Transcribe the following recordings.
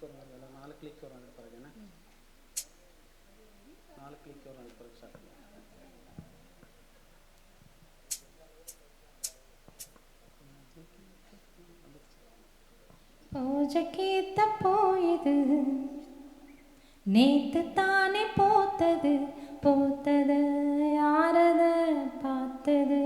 Click வரும், அதில் 4 click வரும். அதுக்கு பிறகு என்ன 4 கிளிக் வரும். அதுக்கு பிறகு ஸ்டார்ட் பண்ணுவோம். பூஜைக்கு போயுது நேத்து தானே போத்தது போத்தது யாரத பார்த்தது.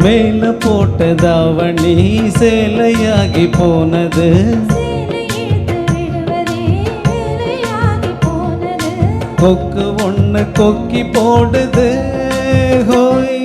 மேல போட்ட தாவணி சேலையாகி போனது, கொக்கு ஒண்ணு கொக்கி போடுது. ஹோய்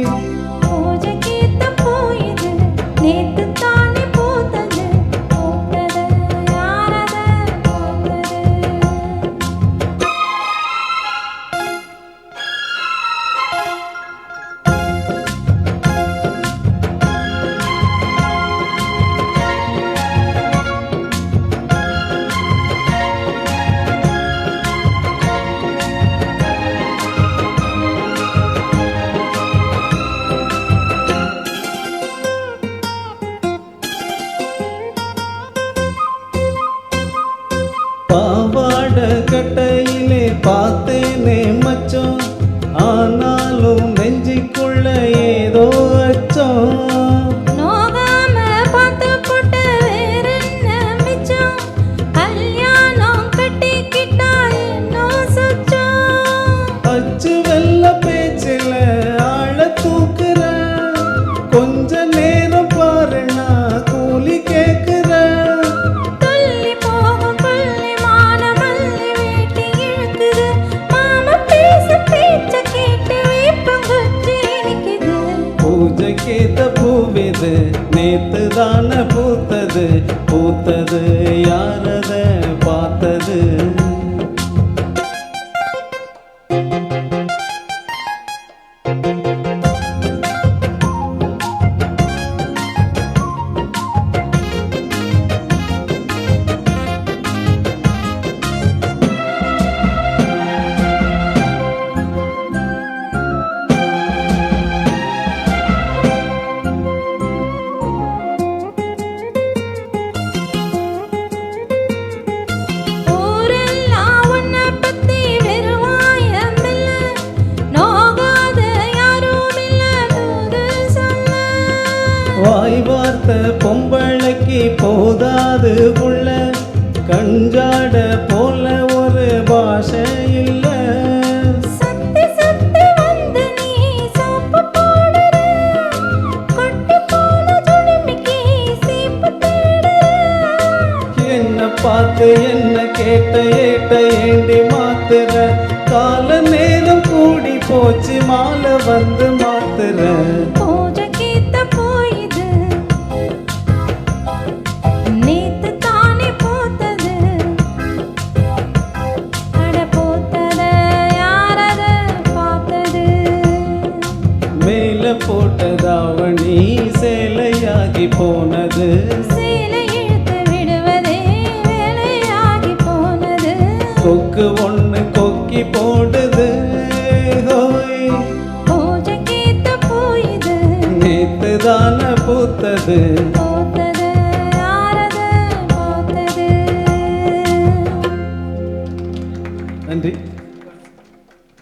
பாவாட கட்டையிலே பார்த்தேனே மச்சம், ஆனாலும் நெஞ்சிக்குள்ள ஏதோ அச்சம். நோகாம பார்த்து போட்டு வேற என்ன மிச்சம், கல்யாணம் கட்டிக்கிட்டா இன்னும் சுச்சம். அச்சு வெள்ள பேச்சில ஆழ தூக்குற, கொஞ்ச நேரம் பாருனா கூலி கேக்குற. பூஜைக்கேத்த பூவிது நேத்து தான பூத்தது பூத்தது யாரத பார்த்தது. வாய் வார்த்த பொம்பளைக்கு போதாது புள்ள, கஞ்சாட போல ஒரு பாஷை இல்ல. என்ன பார்த்து என்ன கேட்ட ஏட்ட ஏண்டி மாத்துற, கால நேரம் கூடி போச்சு மாலை வந்து மாத்துற. மேல போட்ட தாவணி சேலையாகி போனது, கொக்கு ஒண்ணு கொக்கி போடுது. ஹோய் பூஜைக்கு போயுது நேத்து தான பூத்தது.